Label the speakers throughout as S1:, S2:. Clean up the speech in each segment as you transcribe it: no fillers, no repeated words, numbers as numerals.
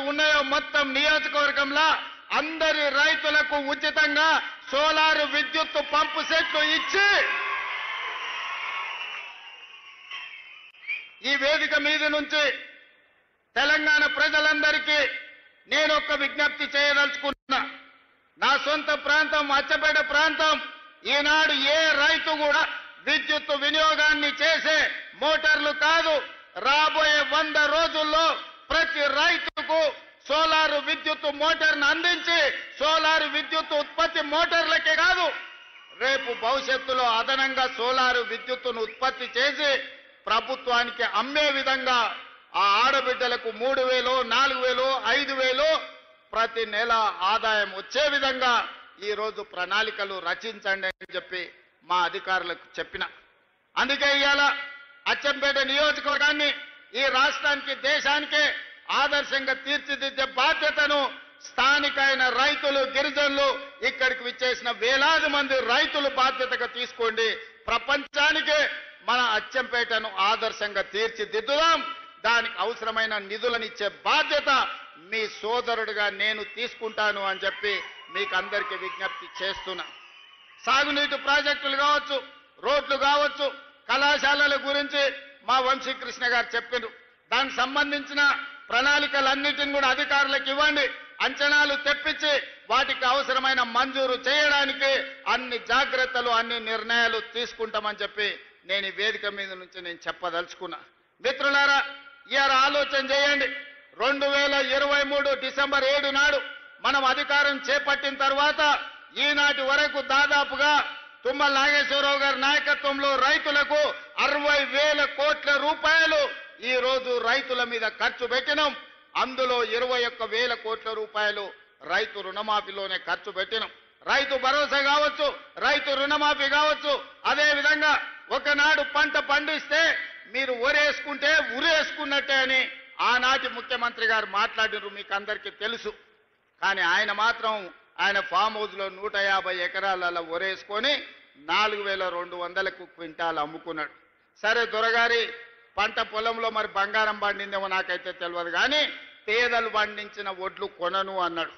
S1: మండలాలు ఉన్నాయో మొత్తం నియోజకవర్గంలో అందరి రైతులకు ఉచితంగా సోలార్ విద్యుత్ పంపు సెట్లు ఇచ్చి ఈ వేదిక మీద నుంచి తెలంగాణ ప్రజలందరికీ నేను ఒక విజ్ఞప్తి చేయదలుచుకున్నా. నా సొంత ప్రాంతం అచ్చపేట ప్రాంతం. ఈనాడు ఏ రైతు కూడా విద్యుత్ వినియోగాన్ని చేసే మోటార్లు కాదు, రాబోయే 100 రోజుల్లో ప్రతి రైతుకు సోలార్ విద్యుత్ మోటార్ను అందించి సోలార్ విద్యుత్ ఉత్పత్తి మోటార్లకే కాదు, రేపు భవిష్యత్తులో అదనంగా సోలార్ విద్యుత్తును ఉత్పత్తి చేసి ప్రభుత్వానికి అమ్మే విధంగా ఆ ఆడబిడ్డలకు 3,000, 4,000, 5,000 ప్రతి నెల ఆదాయం వచ్చే విధంగా ఈ రోజు ప్రణాళికలు రచించండి అని చెప్పి మా అధికారులకు చెప్పిన. అందుకే ఇవాళ అచ్చంపేట నియోజకవర్గాన్ని ఈ రాష్ట్రానికి దేశానికే ఆదర్శంగా తీర్చిదిద్దే బాధ్యతను స్థానికైన రైతులు గిరిజనులు ఇక్కడికి విచ్చేసిన వేలాది మంది రైతులు బాధ్యతగా తీసుకోండి. ప్రపంచానికే మన అచ్చంపేటను ఆదర్శంగా తీర్చిదిద్దుదాం. దానికి అవసరమైన నిధులనిచ్చే బాధ్యత మీ సోదరుడిగా నేను తీసుకుంటాను అని చెప్పి మీకు అందరికీ విజ్ఞప్తి చేస్తున్నా. సాగునీటి ప్రాజెక్టులు కావచ్చు, రోడ్లు కావచ్చు, కళాశాలల గురించి మా వంశీకృష్ణ గారు చెప్పారు. దానికి సంబంధించిన ప్రణాళికలన్నిటిని కూడా అధికారులకు ఇవ్వండి. అంచనాలు తెప్పించి వాటికి అవసరమైన మంజూరు చేయడానికి అన్ని జాగ్రత్తలు, అన్ని నిర్ణయాలు తీసుకుంటామని చెప్పి నేను ఈ వేదిక మీద నుంచి నేను చెప్పదలుచుకున్నా. మిత్రులారా, ఇవాళ ఆలోచన చేయండి. 2023 డిసెంబర్ 7 నాడు మనం అధికారం చేపట్టిన తర్వాత ఈనాటి వరకు దాదాపుగా తుమ్మల నాగేశ్వరరావు గారి నాయకత్వంలో రైతులకు 60,000 కోట్ల రూపాయలు ఈ రోజు రైతుల మీద ఖర్చు పెట్టినాం. అందులో 21,000 కోట్ల రూపాయలు రైతు రుణమాఫీలోనే ఖర్చు పెట్టినాం. రైతు భరోసా కావచ్చు, రైతు రుణమాఫీ కావచ్చు. అదే విధంగా ఒకనాడు పంట పండిస్తే మీరు ఒరేసుకుంటే ఉరేసుకున్నట్టే అని ఆనాటి ముఖ్యమంత్రి గారు మాట్లాడినారు, మీకు అందరికీ తెలుసు. కానీ ఆయన మాత్రం ఆయన ఫామ్ హౌస్ లో 150 ఎకరాలలో ఒరేసుకొని 4,200 క్వింటాలు అమ్ముకున్నాడు. సరే, దొరగారి పంట పొలంలో మరి బంగారం పండిందేమో నాకైతే తెలియదు, కానీ పేదలు పండించిన ఒడ్లు కొనను అన్నాడు.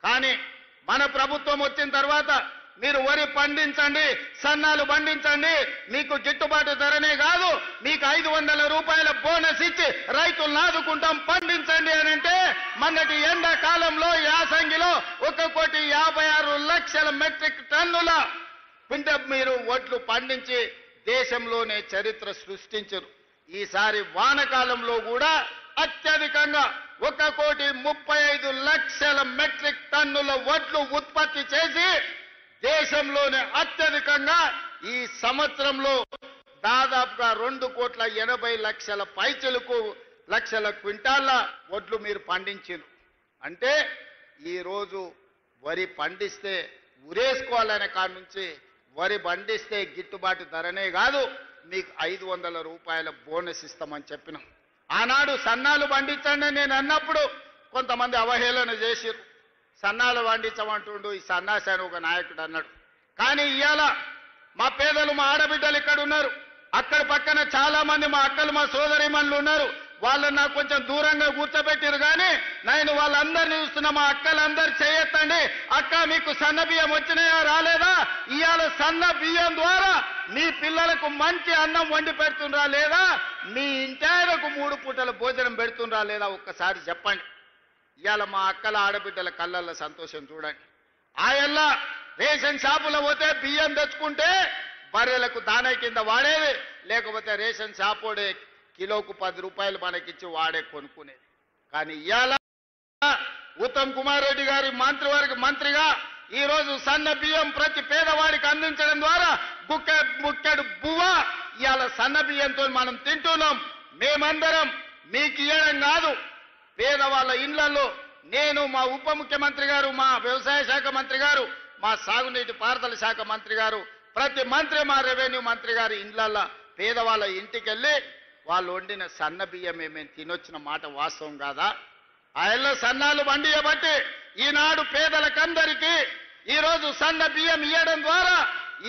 S1: కానీ మన ప్రభుత్వం వచ్చిన తర్వాత మీరు వరి పండించండి, సన్నాలు పండించండి, మీకు గిట్టుబాటు ధరనే కాదు మీకు 500 రూపాయల బోనస్ ఇచ్చి రైతులను ఆదుకుంటాం, పండించండి అని అంటే మొన్నటి ఎండాకాలంలో యాసంగిలో 1,56,00,000 మెట్రిక్ టన్నుల మీరు ఒడ్లు పండించి దేశంలోనే చరిత్ర సృష్టించారు. ఈసారి వానకాలంలో కూడా అత్యధికంగా 1,35,00,000 మెట్రిక్ టన్నుల ఒడ్లు ఉత్పత్తి చేసి దేశంలోనే అత్యధికంగా ఈ సంవత్సరంలో దాదాపుగా 2,80,00,000 పైచలకు లక్షల క్వింటాల ఒడ్లు మీరు పండించారు. అంటే ఈరోజు వరి పండిస్తే ఉరేసుకోవాలనే కాడి నుంచి వరి పండిస్తే గిట్టుబాటు ధరనే కాదు మీకు 500 రూపాయల బోనస్ ఇస్తామని చెప్పినాం. ఆనాడు సన్నాలు పండించండి నేను అన్నప్పుడు కొంతమంది అవహేళన చేసిరు. సన్నాలు పండించమంటుండు ఈ సన్నాసి అని ఒక నాయకుడు అన్నాడు. కానీ ఇవాళ మా పేదలు, మా ఆడబిడ్డలు ఇక్కడ ఉన్నారు, అక్కడ పక్కన చాలా మంది మా అక్కలు, మా సోదరిమణులు ఉన్నారు. వాళ్ళని నాకు కొంచెం దూరంగా కూర్చోబెట్టారు. కానీ నేను వాళ్ళందరినీ చూస్తున్నా. మా అక్కలందరూ చేయొద్దండి, అక్క మీకు సన్న బియ్యం వచ్చినాయా రాలేదా? ఇవాళ సన్న బియ్యం ద్వారా మీ పిల్లలకు మంచి అన్నం వండి పెడుతుండ్రా లేదా? మీ ఇంటాయనకు 3 పూటల భోజనం పెడుతుండ్రా లేదా? ఒక్కసారి చెప్పండి. ఇవాళ మా అక్కల ఆడబిడ్డల కళ్ళల్లో సంతోషం చూడండి. ఆయల్లా రేషన్ షాపులో పోతే బియ్యం తెచ్చుకుంటే బర్రెలకు దానా కింద వాడేది, లేకపోతే రేషన్ షాపోడే కిలోకు 10 రూపాయలు మనకిచ్చి వాడే కొనుక్కునేది. కానీ ఇవాళ ఉత్తమ్ కుమార్ రెడ్డి గారి మంత్రిగా ఈ రోజు సన్న బియ్యం ప్రతి పేదవాడికి అందించడం ద్వారా బుక్కెడు బువ్వ ఇవాళ సన్న బియ్యంతో మనం తింటున్నాం. మేమందరం మీకు ఇవ్వడం కాదు, పేదవాళ్ళ ఇళ్లలో నేను, మా ఉప ముఖ్యమంత్రి గారు, మా వ్యవసాయ శాఖ మంత్రి గారు, మా సాగునీటి పారుదల శాఖ మంత్రి గారు, ప్రతి మంత్రి, మా రెవెన్యూ మంత్రి గారి ఇళ్లలో పేదవాళ్ళ ఇంటికి వెళ్ళి వాళ్ళు వండిన సన్న బియ్యమే మేము తినొచ్చిన మాట వాస్తవం కాదా? ఆయల్లో సన్నాలు వండియబట్టి ఈనాడు పేదలకందరికీ ఈరోజు సన్న బియ్యం ఇవ్వడం ద్వారా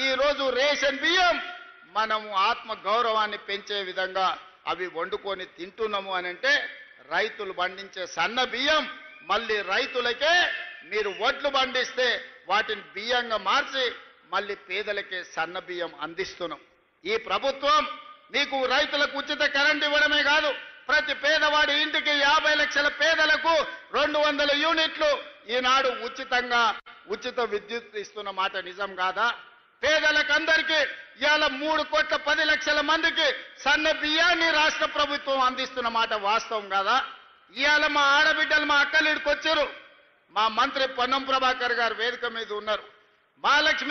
S1: ఈరోజు రేషన్ బియ్యం మనము ఆత్మ గౌరవాన్ని పెంచే విధంగా అవి వండుకొని తింటున్నాము అని అంటే రైతులు పండించే సన్న బియ్యం మళ్ళీ రైతులకే మీరు వడ్లు పండిస్తే వాటిని బియ్యంగా మార్చి మళ్ళీ పేదలకే సన్న బియ్యం అందిస్తున్నాం. ఈ ప్రభుత్వం మీకు రైతులకు ఉచిత కరెంట్ ఇవ్వడమే కాదు, ప్రతి పేదవాడి ఇంటికి 50 లక్షల పేదలకు 200 యూనిట్లు ఈనాడు ఉచితంగా ఉచిత విద్యుత్ ఇస్తున్న మాట నిజం కాదా? పేదలకందరికీ ఇవాళ 3,10,00,000 మందికి సన్న బియ్యాన్ని రాష్ట్ర ప్రభుత్వం అందిస్తున్న మాట వాస్తవం కాదా? ఇవాళ మా ఆడబిడ్డలు మా అక్కలిడికి వచ్చారు. మా మంత్రి పొన్నం ప్రభాకర్ గారు వేదిక మీద ఉన్నారు. మహాలక్ష్మి